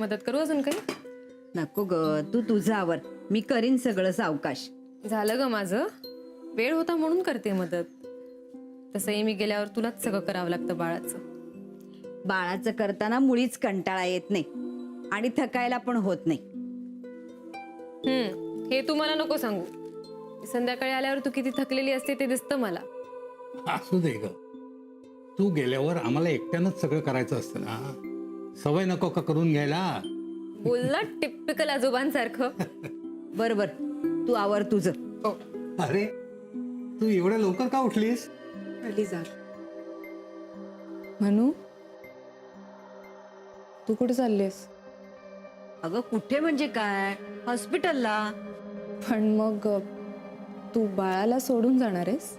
मदत करू अजून काही? नको ग, तू तुझं आवर, मी करीन सगळं सावकाश. झालं ग माझं, वेळ होता म्हणून करते मदत. तसंही मी गेल्यावर तुलाच सगळं करावं लागतं बाळाचं. बाळाचं करताना मुळीच कंटाळा येत नाही आणि थकायला पण होत नाही. हे तू मला नको सांगू. संध्याकाळी आल्यावर तू किती थकलेली असते ते दिसतं मला. असू दे ग, तू गेल्यावर आम्हाला एकट्यानंच सगळं करायचं असतं ना. सवय नको का करून घ्यायला? बोलला टिपिकल आजोबांसारखं. बरोबर, तू आवर तुझं. अरे तू एवढ्या लवकर का उठलीस? आली जा. म्हणू, तू कुठे चाललीस? अगं कुठे म्हणजे काय, हॉस्पिटलला. पण मग तू बाळाला सोडून जाणार आहेस?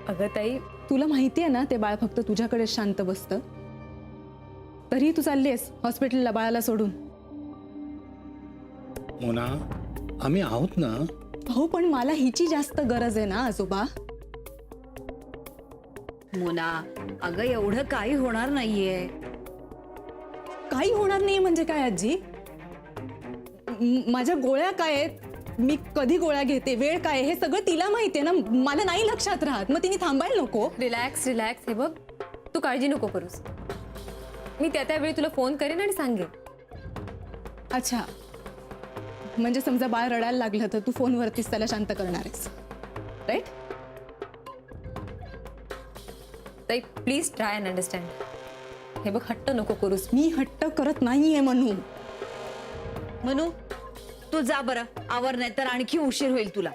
अगं ताई, तुला माहिती आहे ना ते बाळ फक्त तुझ्याकडे शांत बसतं. तरी तू चालली आहेस हॉस्पिटलला बाळाला सोडून? मोना, आम्ही आहोत ना. हो, पण मला हिची जास्त गरज आहे ना आजोबा. मोना, अगं एवढं काही होणार नाहीये. काही होणार नाही म्हणजे काय आजी? माझ्या गोळ्या काय आहेत, मी कधी गोळ्या घेते, वेळ काय, हे सगळं तिला माहितीये ना. मला नाही लक्षात राहत, मग तिने थांबायला नको? Relax relax. हे बघ, तू काळजी नको करूस. मी त्या वेळी तुला फोन करेन आणि सांगेन. अच्छा, म्हणजे समजा बाळ रडायला लागलं तर तू फोनवरतीच त्याला शांत करणार आहेस, राईट? ताई प्लीज ट्राय अँड अंडरस्टँड. हे बघ, हट्ट नको करूस. मी हट्ट करत नाहीये म्हणू. म्हणू, तू जा बरं, आवर, नाही तर आणखी उशीर होईल तुला.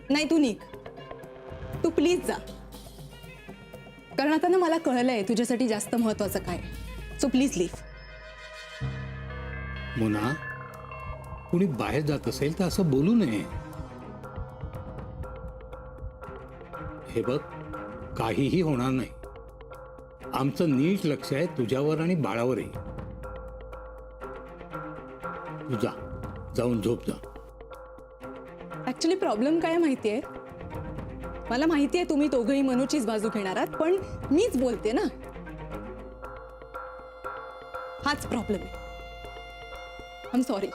नाही, तू निघ, तू प्लीज जा. कारण आता ना मला कळलंय तुझ्यासाठी जास्त महत्वाचं काय. So please leave. मोना, कुणी बाहेर जात असेल तर असं बोलू नये. हे बघ, काहीही होणार नाही. आमचं नीट लक्ष आहे तुझ्यावर आणि बाळावरही. तू जा, जाऊन झोप जा. ऍक्च्युली प्रॉब्लेम काय माहितीये, मला माहितीये तुम्ही दोघंही मनूचीच बाजू घेणार आहात, पण मीच बोलते ना. हाच प्रॉब्लेम आहे. I am sorry.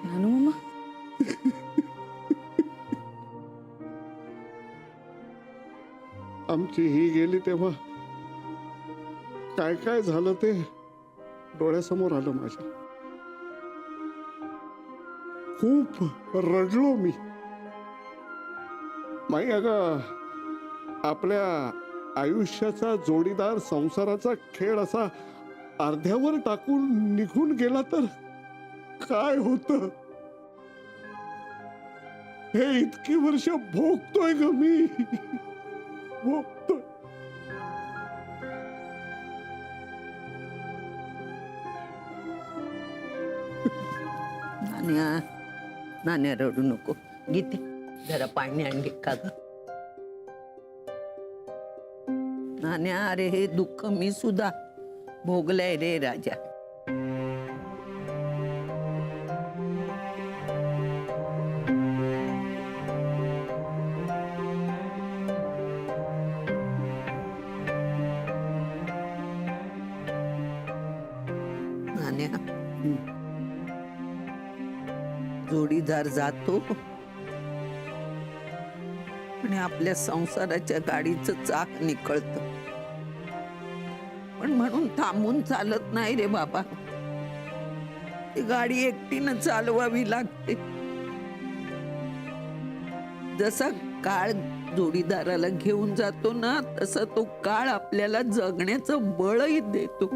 नानू मम्मा, आमची ही गेली तेव्हा काय काय झालं ते डोळ्यासमोर आलं माझ्या. खूप रडलो मी. माई, अगं आपल्या आयुष्याचा जोडीदार संसाराचा खेळ असा अर्ध्यावर टाकून निघून गेला तर काय होतं हे इतकी वर्ष भोगतोय ग मी. भोगतोय. नान्या, नान्या रडू नको. गीते, जरा पाणी आणली का ग? नान्या, अरे हे दुःख मी सुद्धा भोगलंय रे राजा. नान्या, जोडीदार जातो आणि आपल्या संसाराच्या गाडीचं चाक निकळत. पण म्हणून थांबून चालत नाही रे बाबा. ती गाडी एकटीनं चालवावी लागते. जसा काळ जोडीदाराला घेऊन जातो ना, तसा तो काळ आपल्याला जगण्याचं बळही देतो.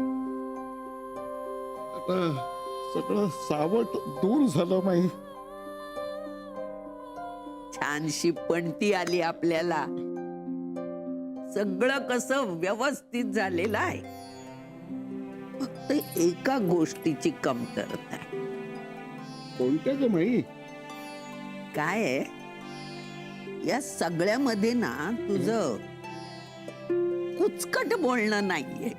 आता सगळं सावट दूर झालं माई. छानशी पणती आली आपल्याला. सगळं कसं व्यवस्थित झालेलं आहे. फक्त एका गोष्टीची कमतरता आहे. कोणत्या ग माई? काय आहे, या सगळ्यामध्ये ना तुझं कुचकट बोलणं नाहीये.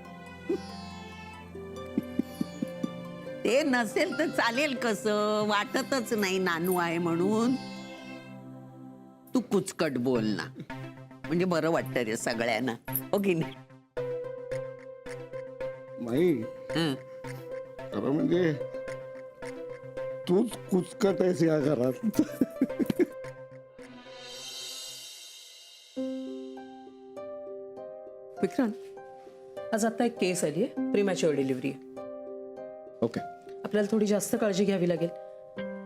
ते नसेल तर चालेल कसं? वाटतच नाही नानू आहे म्हणून. तू कुचकट बोल ना, म्हणजे बरं वाटतं रे सगळ्यांना, हो की नाही? नाही हं. खरं म्हणजे तूच कुचकट आहेस या घरात. विक्रांत, आज आता एक केस आली आहे, प्रीमॅच्युअर डिलिव्हरी आहे. ओके. आपल्याला थोडी जास्त काळजी घ्यावी लागेल.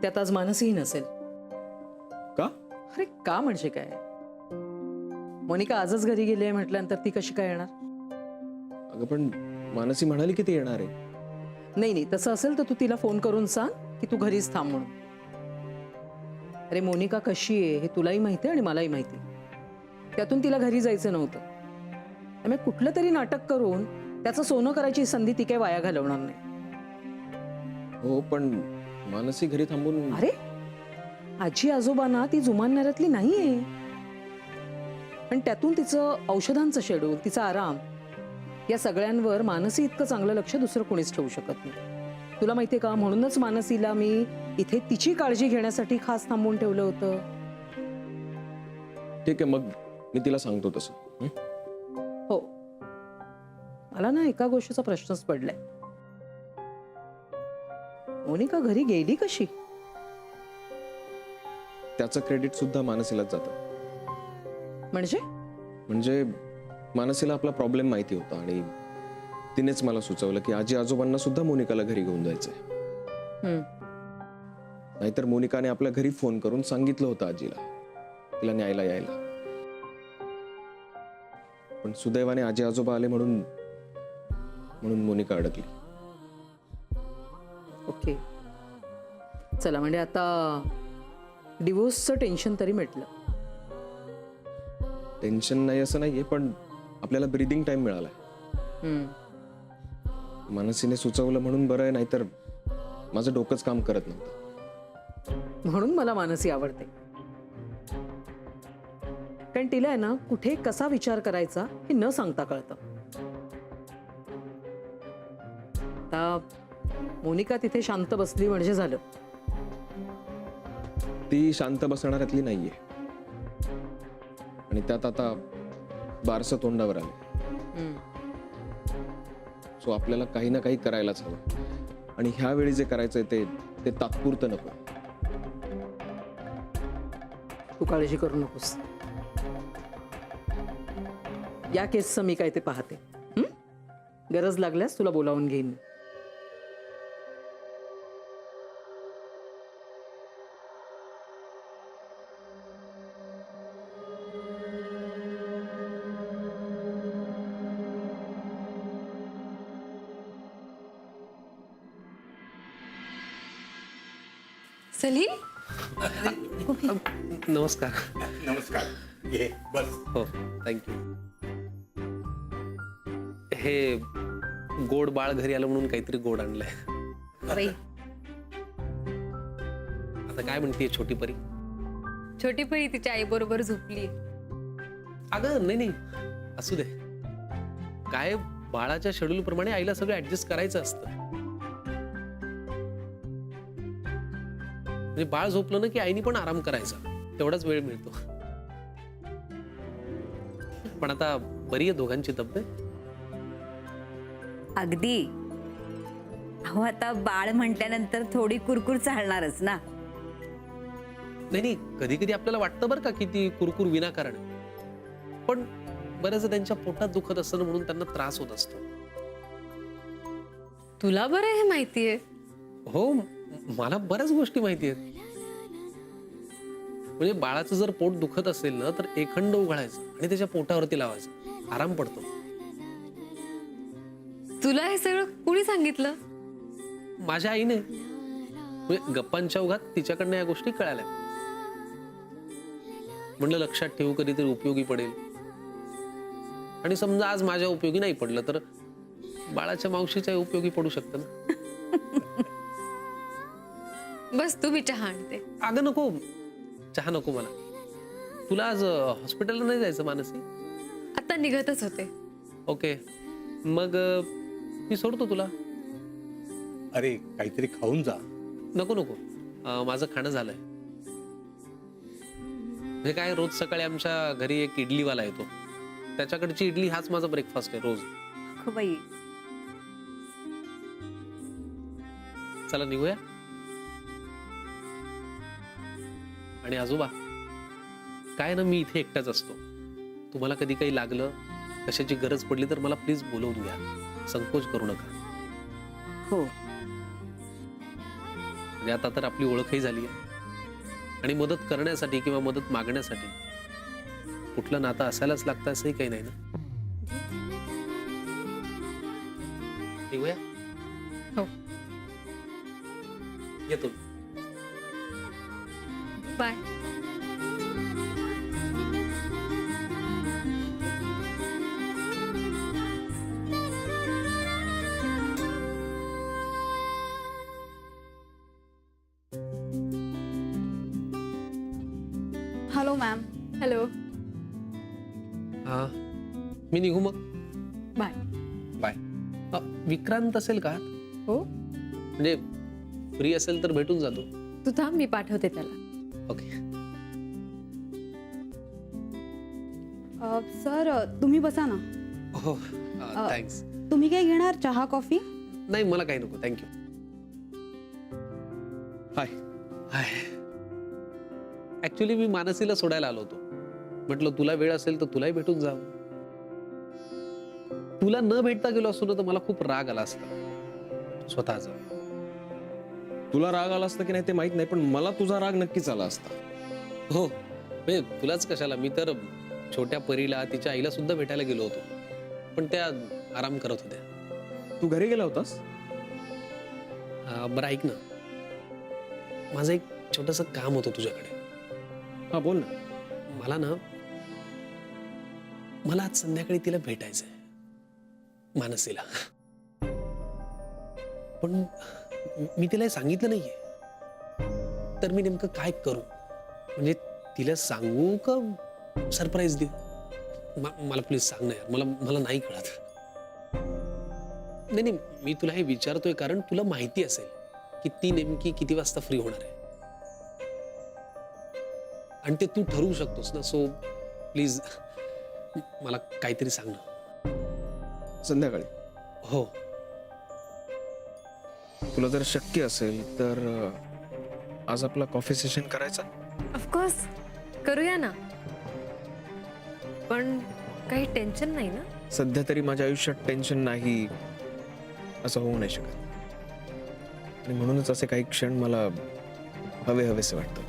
त्यात आज मानसही नसेल. का? अरे का म्हणजे काय, मोनिका आजच घरी गेली आहे म्हटल्यानंतर ती कशी काय येणार? अगं पण मानसी म्हणाली की ती येणार आहे. नाही नाही, तसं असेल तर तू तिला फोन करून सांग की तू घरीच थांब म्हणून. अरे मोनिका कशी आहे हे तुलाही माहिती आहे आणि मलाही माहिती. त्यातून तिला घरी जायचं नव्हतं. त्यामुळे कुठलं तरी नाटक करून त्याचं सोनं करायची संधी ती काय वाया घालवणार नाही. हो पण मानसी घरी थांबून. अरे आजी आजोबांना ती जुमानणाऱ्यातली नाहीये. पण त्यातून तिचं औषधांचं शेड्यूल, तिचा आराम, या सगळ्यांवर मानसी इतकं चांगलं लक्ष दुसरं कोणीच ठेवू शकत नाही. तुला माहितीये का, म्हणूनच मानसीला मी इथे तिची काळजी घेण्यासाठी खास थांबवून ठेवलं होतं. ठीक आहे, मग मी तिला सांगतो तसं. हं? हो, मला ना एका गोष्टीचा प्रश्नच पडलाय. मोनिका घरी गेली कशी? त्याचं क्रेडिट सुद्धा मानसीलाच जातं. म्हणजे मानसीला आपला प्रॉब्लेम माहिती होता आणि तिनेच मला सुचवलं की आजी आजोबांना सुद्धा मोनिकाला घरी घेऊन जायचंय. हम्म. नाहीतर मोनिकाने आपल्या घरी फोन करून सांगितलं होतं आजीला तिला न्यायला यायला. पण सुदैवाने आजी आजोबा आले म्हणून मोनिका अडकली. ओके, चला, म्हणजे आता डिवोर्सचं टेन्शन तरी मिटलं. टेन्शन नाही असं नाहीये, पण आपल्याला ब्रीदिंग टाइम मिळालाय. हम्म. मानसीने सुचवलं म्हणून बरं आहे, नाहीतर माझं डोकंच काम करत नव्हतं. म्हणून मला मानसी आवडते. कारण तिला आहे ना कुठे कसा विचार करायचा हे न सांगता कळतं. आता मोनिका तिथे शांत बसली म्हणजे झालं. ती शांत बसणाऱ्यातली नाहीये आणि त्यात आता बारसं तोंडावर आलं. सो आपल्याला काही ना काही करायलाच हवं आणि ह्या वेळी जे करायचंय ते तात्पुरतं नको. तू काळजी करू नकोस. या केसचं मी काय ते पाहते. गरज लागल्यास तुला बोलावून घेईन. सलीम, नमस्कार. नमस्कार. ये बस. हो, थँक्यू. हे गोड बाळ घरी आलं म्हणून काहीतरी गोड आणलंय. अरे आता काय म्हणतीये छोटी परी? छोटी परी तिच्या आई बरोबर झोपली. अगं नाही असू दे. काय बाळाच्या शेड्यूल प्रमाणे आईला सगळं ऍडजस्ट करायचं असतं. म्हणजे बाळ झोपलं ना की आईनी पण आराम करायचा, तेवढाच वेळ मिळतो. पण आता बरी आहे दोघांची तब्येत? अगदी. अहो आता बाळ म्हटल्यानंतर थोडी कुरकुर चालणारच ना. नाही, कधी कधी आपल्याला वाटतं बरं का की ती कुरकुर विनाकारण, पण बऱ्याचदा त्यांच्या पोटात दुखत असतं म्हणून त्यांना त्रास होत असतो. तुला बरं हे माहितीये? हो, मला बऱ्याच गोष्टी माहिती आहेत. म्हणजे बाळाचं जर पोट दुखत असेल ना तर एखंड उघडायचं आणि त्याच्या पोटावरती लावायचं, आराम पडतो. तुला हे सगळं कुणी सांगितलं? माझ्या आईने. म्हणजे गप्पांच्या ओघात तिच्याकडनं या गोष्टी कळाल्या. म्हणलं लक्षात ठेवू, कधीतरी उपयोगी पडेल. आणि समजा आज माझ्या उपयोगी नाही पडलं तर बाळाच्या मावशीच्या उपयोगी पडू शकतं ना. बस तुम्ही चहा आणते. अगं नको, चहा नको मला. तुला आज हॉस्पिटलला नाही जायचं मानसी? आता निघतच होते. ओके, मग मी सोडतो तुला. अरे काहीतरी खाऊन जा. नको नको, माझं खाणं झालंय. म्हणजे काय, रोज सकाळी आमच्या घरी एक इडलीवाला येतो, त्याच्याकडची इडली हाच माझा ब्रेकफास्ट आहे रोज. अगं बाई, चला निघूया. आणि आजोबा, काय ना, मी इथे एकटाच असतो. तुम्हाला कधी काही लागलं, कशाची गरज पडली तर मला प्लीज बोलवून घ्या, संकोच करू नका. हो, म्हणजे आता तर आपली ओळखही झाली आहे, आणि मदत करण्यासाठी किंवा मदत मागण्यासाठी कुठलं नातं असायलाच लागतं असंही काही नाही ना. निघूया. हो. येतो. बाय. Hello ma'am. हॅलो. हा, मी निघू मग. बाय. बाय. विक्रांत असेल का? हो, म्हणजे फ्री असेल तर भेटून जातो. तू थांब, मी पाठवते त्याला. ओके. सर तुम्ही बसा ना. हो, थँक्स. तुम्ही काय घेणार, चहा कॉफी? नाही, मला काही नको, थँक्यू. हाय. हाय. ऍक्च्युली मी मानसीला सोडायला आलो होतो. म्हटलं तुला वेळ असेल तर तुलाही भेटून जावं. तुला न भेटता गेलो असतो ना तर मला खूप राग आला असता स्वतःचा. तुला राग आला असता की नाही ते माहित नाही, पण मला तुझा राग नक्कीच आला असता. हो, म्हणजे तुलाच कशाला, मी तर छोट्या परीला, तिच्या आईला सुद्धा भेटायला गेलो होतो, पण त्या आराम करत होत्या. तू घरी गेला होतास? बरं ऐक ना, माझं एक छोटंसं काम होतं तुझ्याकडे. हा, बोल ना. मला आज संध्याकाळी तिला भेटायचंय, मानसीला. पण मी तिला हे सांगितलं नाहीये, तर मी नेमकं काय करू? म्हणजे तिला सांगू का सरप्राईज देऊ? मला प्लीज सांग ना यार, मला नाही कळत. नाही, मी तुला हे विचारतोय कारण तुला माहिती असेल की ती नेमकी किती वाजता फ्री होणार आहे, आणि ते तू ठरवू शकतोस ना. सो प्लीज मला काहीतरी सांग ना. संध्याकाळी? हो. तुला जर शक्य असेल तर आज आपला कॉफी सेशन करायचा? ऑफकोर्स करूया ना, पण काही टेन्शन नाही ना? सध्या तरी माझ्या आयुष्यात टेन्शन नाही असं होऊ नाही शकत, आणि म्हणूनच असे काही क्षण मला हवेसे वाटतं.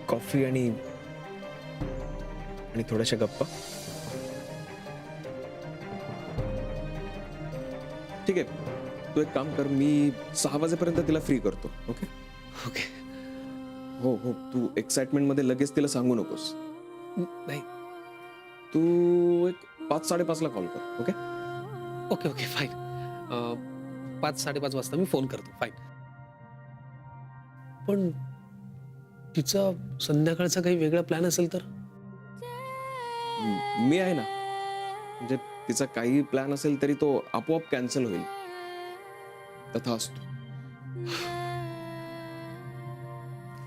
कॉफी आणि थोड्याशा गप्पा. ठीक आहे, तू एक काम कर, मी 6 वाजेपर्यंत तिला फ्री करतो. ओके? ओके. हो हो, तू एक्साइटमेंट मध्ये लगेच तिला सांगू नकोस. नाही. तू एक 5-5:30 ला कॉल कर. ओके? Okay okay, fine. 5-5:30 वाजता मी फोन करतो. फाईन. पण तिचा संध्याकाळचा काही वेगळा प्लॅन असेल तर? मी आहे ना, म्हणजे तिचा काही प्लॅन असेल तरी तो आपोआप कॅन्सल होईल. तथा असतो.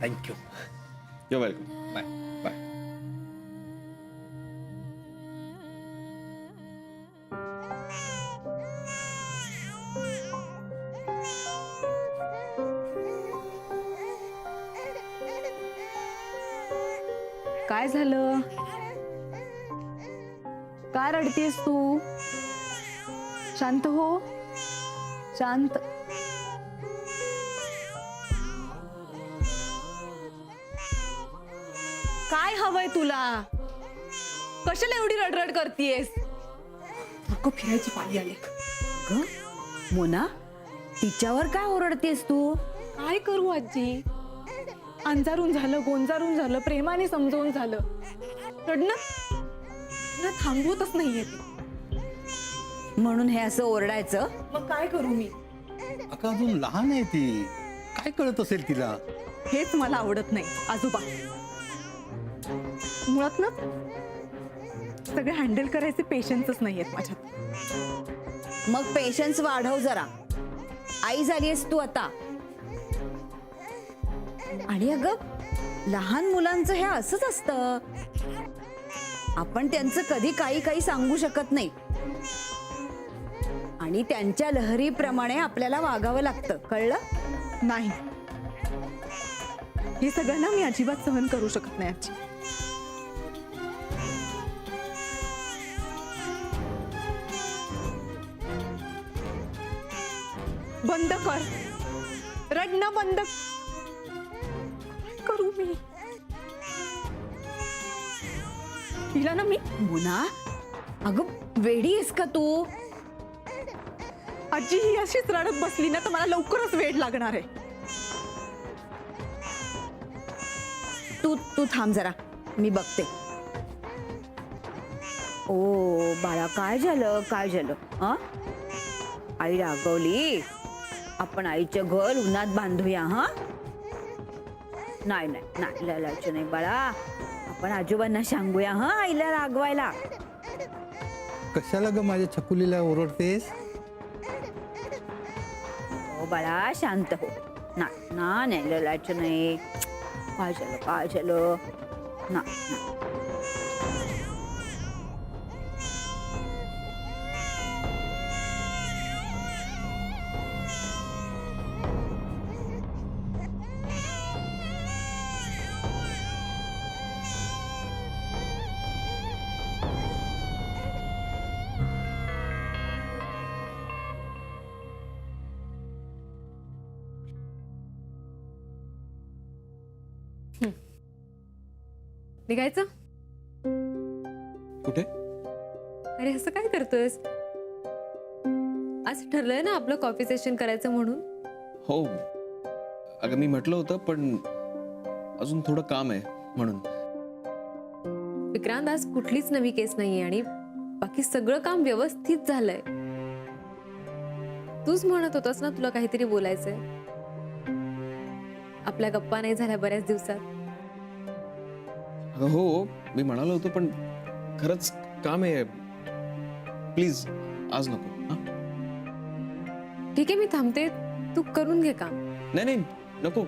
Thank you. You welcome. Bye. Bye. काय झालं, काय रडतेस तू? शांत हो, शांत. काय हवंय तुला? कशाला एवढी रडरड करतेस? नको, फिरायची पाळी आली. ग मोना, तिच्यावर काय ओरडतेस तू? काय करू आजी? अंजारून झालं, गोंजारून झालं, प्रेमाने समजावून झालं, रडणं थांबवतच नाहीये ती. म्हणून हे असं ओरडायचं? मग काय करू मी? अगं अजून लहान आहे ती, काय कळत असेल तिला? हेच मला आवडत नाही आजोबा. मुळात ना सगळे हँडल करायचे पेशन्सच नाहीयेत माझ्यात. मग पेशन्स वाढव जरा. आई झालीयस तू आता. आणि अगं लहान मुलांचं हे असंच असतं, आपण त्यांचं कधी काही सांगू शकत नाही आणि त्यांच्या लहरीप्रमाणे आपल्याला वागावं लागतं, कळलं? नाही, हे सगळ्यांना मी अजिबात सहन करू शकत नाही आजी. बंद कर, रडणं बंद करू मी. तिला ना मी मुना, अगं वेडी आहेस का तू? आजी ही अशीच रडत बसली ना तर मला लवकरच वेळ लागणार आहे. तू थांब जरा, मी बघते. ओ बाळा, काय झालं हा? आई रागवली? आपण आईचं घर उन्हात बांधूया. हा, नाही लालायचं नाही बाळा, आपण आजोबांना सांगूया. हा, आईला रागवायला. कशाला ग माझ्या छकुलीला ओरडतेस? ओ बाळा, शांत हो. नाही लालायचं नाही. काय झालं ना. निघायचं? कुठे? अरे असं काय करतोयस? आज ठरलंय ना आपलं कॉफी सेशन करायचं म्हणून. हो, अगं मी म्हटलं होतं पण अजून थोडं काम आहे म्हणून. विक्रांत, आज कुठलीच नवी केस नाहीये आणि बाकी सगळं काम व्यवस्थित झालंय. तूच म्हणत होतास ना तुला काहीतरी बोलायचंय. आपल्या गप्पा नाही झाल्या बऱ्याच दिवसात. अगं हो, मी म्हणालो होतो पण खरंच काम आहे. प्लीज आज नको. हा, ठीक आहे, मी थांबते. तू करून घे काम. नाही नको.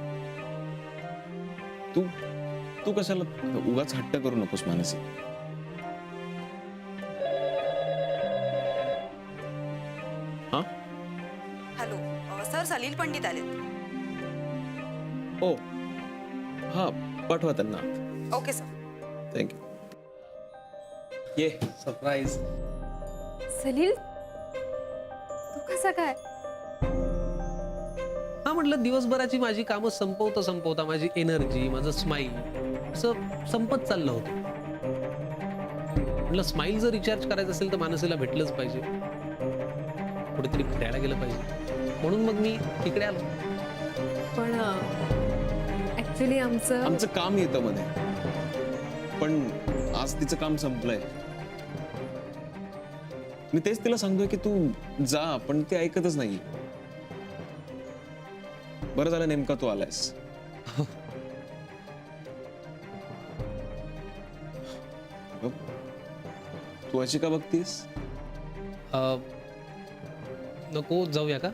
तू कशाला उगाच हट्ट करू नकोस मानसी. हा, हॅलो सर, सलील पंडित आले. ओ हा, पाठवा त्यांना. Okay sir. थँक्यू. ये सरप्राईज. सलील, तू कसा काय? हा, म्हटलं दिवसभराची माझी कामं संपवता माझी एनर्जी, माझं स्माईल असं संपत चाललं होतं. म्हटलं स्माईल जर रिचार्ज करायचं असेल तर मानसीला भेटलंच पाहिजे, कुठेतरी फिरायला गेलं पाहिजे. म्हणून मग मी इकडे आलो. पण ऍक्च्युली आमचं काम येतं मध्ये, पण आज तिचं काम संपलंय. मी तेच तिला सांगतोय की तू जा, पण ती ऐकतच नाही. बरं झालं नेमका तू आलायस. अगं, तू अशी का बघतीस? नको जाऊया का?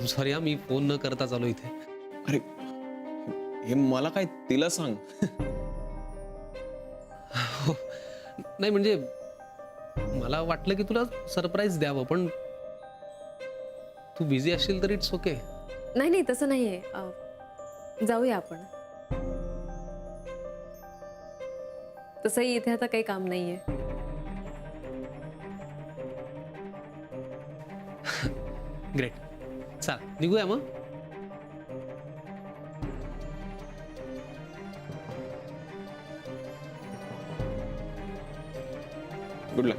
सॉरी हा, मी फोन न करता चालू इथे. अरे हे मला काय, तिला सांग. नाही म्हणजे मला वाटलं की तुला सरप्राईज द्यावं, पण तू बिझी असशील तर इट्स ओके. नाही तसं नाहीये. जाऊया आपण. तसंही इथे आता काही काम नाहीये. ग्रेट, चल निघूया मग. गुड लक.